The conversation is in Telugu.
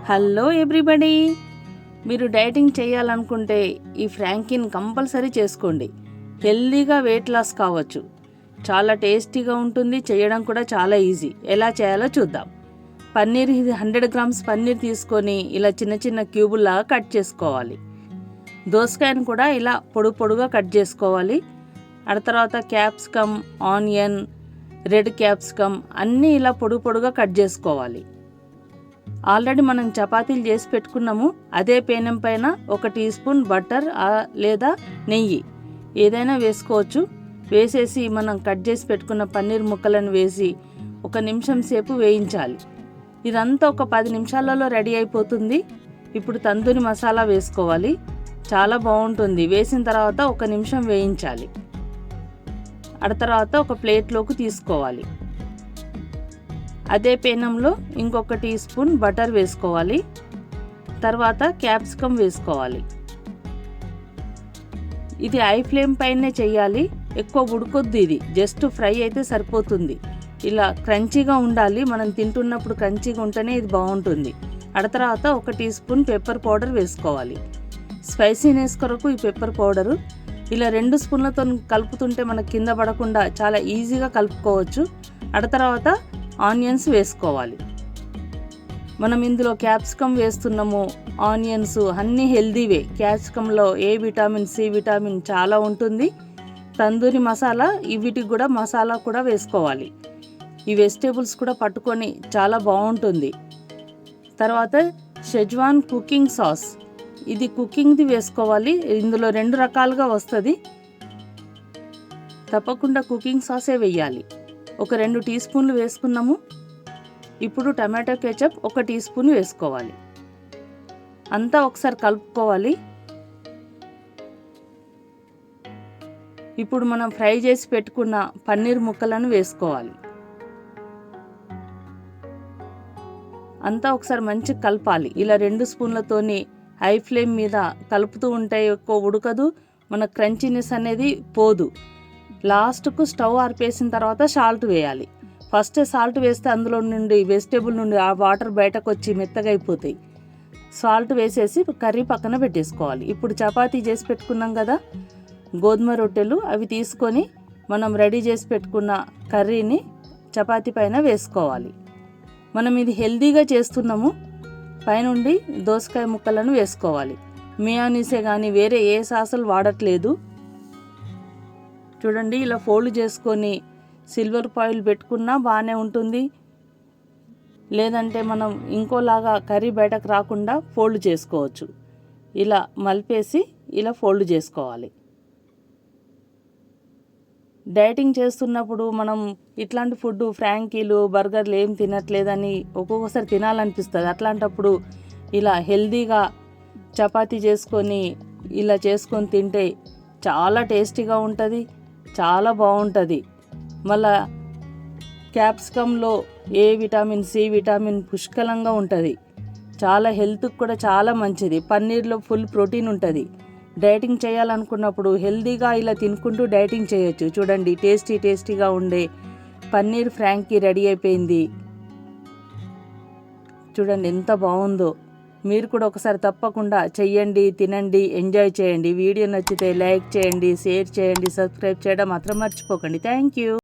హలో ఎవ్రీబడి, మీరు డైటింగ్ చేయాలనుకుంటే ఈ ఫ్రాంకీని కంపల్సరీ చేసుకోండి. హెల్దీగా వెయిట్ లాస్ కావచ్చు. చాలా టేస్టీగా ఉంటుంది, చేయడం కూడా చాలా ఈజీ. ఎలా చేయాలో చూద్దాం. పన్నీర్ 100 గ్రామ్స్ పన్నీర్ తీసుకొని ఇలా చిన్న చిన్న క్యూబుల్లాగా కట్ చేసుకోవాలి. దోసకాయను కూడా ఇలా పొడుగా కట్ చేసుకోవాలి. ఆ తర్వాత క్యాప్సికమ్, ఆనియన్, రెడ్ క్యాప్సికమ్ అన్నీ ఇలా పొడుగా కట్ చేసుకోవాలి. ఆల్రెడీ మనం చపాతీలు చేసి పెట్టుకున్నాము. అదే పేనం పైన 1 టీ స్పూన్ బటర్ లేదా నెయ్యి ఏదైనా వేసుకోవచ్చు. వేసేసి మనం కట్ చేసి పెట్టుకున్న పన్నీర్ ముక్కలను వేసి 1 నిమిషం సేపు వేయించాలి. ఇదంతా ఒక 10 నిమిషాలలో రెడీ అయిపోతుంది. ఇప్పుడు తందూరి మసాలా వేసుకోవాలి. చాలా బాగుంటుంది. వేసిన తర్వాత 1 నిమిషం వేయించాలి. ఆ తర్వాత ఒక ప్లేట్లోకి తీసుకోవాలి. అదే పేనంలో ఇంకొక టీ స్పూన్ బటర్ వేసుకోవాలి. తర్వాత క్యాప్సికమ్ వేసుకోవాలి. ఇది హై ఫ్లేమ్ పైనే చేయాలి. ఎక్కువ ఉడకొద్దు, ఇది జస్ట్ ఫ్రై అయితే సరిపోతుంది. ఇలా క్రంచీగా ఉండాలి. మనం తింటున్నప్పుడు క్రంచీగా ఉంటేనే ఇది బాగుంటుంది. ఆ తర్వాత 1 టీ స్పూన్ పెప్పర్ పౌడర్ వేసుకోవాలి. స్పైసీనెస్ కొరకు ఈ పెప్పర్ పౌడరు ఇలా 2 స్పూన్లతో కలుపుతుంటే మనకు కింద పడకుండా చాలా ఈజీగా కలుపుకోవచ్చు. ఆ తర్వాత ఆనియన్స్ వేసుకోవాలి. మనం ఇందులో క్యాప్సికమ్ వేస్తున్నాము. ఆనియన్స్ అన్నీ హెల్దీవే. క్యాప్సికంలో ఏ విటమిన్, సి విటమిన్ చాలా ఉంటుంది. తందూరి మసాలా, వీటికి కూడా మసాలా కూడా వేసుకోవాలి. ఈ వెజిటేబుల్స్ కూడా పట్టుకొని చాలా బాగుంటుంది. తర్వాత షెజ్వాన్ కుకింగ్ సాస్, ఇది కుకింగ్ది వేసుకోవాలి. ఇందులో 2 రకాలుగా వస్తుంది. తప్పకుండా కుకింగ్ సాసే వేయాలి. ఒక 2 టీ స్పూన్లు వేసుకున్నాము. ఇప్పుడు టమాటో కెచప్ 1 టీ స్పూన్ వేసుకోవాలి. అంతా ఒకసారి కలుపుకోవాలి. ఇప్పుడు మనం ఫ్రై చేసి పెట్టుకున్న పన్నీర్ ముక్కలను వేసుకోవాలి. అంతా ఒకసారి మంచిగా కలపాలి. ఇలా 2 స్పూన్లతోని హై ఫ్లేమ్ మీద కలుపుతూ ఉంటే ఎక్కువ ఉడకదు, మన క్రంచీనెస్ అనేది పోదు. లాస్ట్కు స్టవ్ ఆర్పేసిన తర్వాత సాల్ట్ వేయాలి. ఫస్ట్ సాల్ట్ వేస్తే అందులో నుండి వెజిటేబుల్ నుండి ఆ వాటర్ బయటకు వచ్చి మెత్తగా అయిపోతాయి. సాల్ట్ వేసేసి కర్రీ పక్కన పెట్టేసుకోవాలి. ఇప్పుడు చపాతీ చేసి పెట్టుకున్నాం కదా, గోధుమ రొట్టెలు, అవి తీసుకొని మనం రెడీ చేసి పెట్టుకున్న కర్రీని చపాతీ పైన వేసుకోవాలి. మనం ఇది హెల్దీగా చేస్తున్నాము. పైనుండి దోసకాయ ముక్కలను వేసుకోవాలి. మియోనీసే కానీ వేరే ఏ సాసులు వాడట్లేదు. చూడండి, ఇలా ఫోల్డ్ చేసుకొని సిల్వర్ ఫాయిల్ పెట్టుకున్నా బాగానే ఉంటుంది. లేదంటే మనం ఇంకోలాగా కర్రీ బయటకు రాకుండా ఫోల్డ్ చేసుకోవచ్చు. ఇలా మలిపేసి ఇలా ఫోల్డ్ చేసుకోవాలి. డైటింగ్ చేస్తున్నప్పుడు మనం ఇట్లాంటి ఫుడ్, ఫ్రాంకీలు, బర్గర్లు ఏం తినట్లేదని ఒక్కొక్కసారి తినాలనిపిస్తుంది. అట్లాంటప్పుడు ఇలా హెల్దీగా చపాతీ చేసుకొని ఇలా చేసుకొని తింటే చాలా టేస్టీగా ఉంటుంది, చాలా బాగుంటుంది. మళ్ళా క్యాప్సికంలో ఏ విటమిన్, సి విటమిన్ పుష్కలంగా ఉంటుంది. చాలా హెల్త్కి కూడా చాలా మంచిది. పన్నీర్లో ఫుల్ ప్రోటీన్ ఉంటుంది. డైటింగ్ చేయాలనుకున్నప్పుడు హెల్తీగా ఇలా తినుకుంటూ డైటింగ్ చేయొచ్చు. చూడండి, టేస్టీగా ఉండే పన్నీర్ ఫ్రాంకీ రెడీ అయిపోయింది. చూడండి ఎంత బాగుందో. మీరు కూడా ఒకసారి తప్పకుండా చెయ్యండి, తినండి, ఎంజాయ్ చేయండి. వీడియో నచ్చితే లైక్ చేయండి, షేర్ చేయండి, సబ్స్క్రైబ్ చేయడం మాత్రం మర్చిపోకండి. Thank you.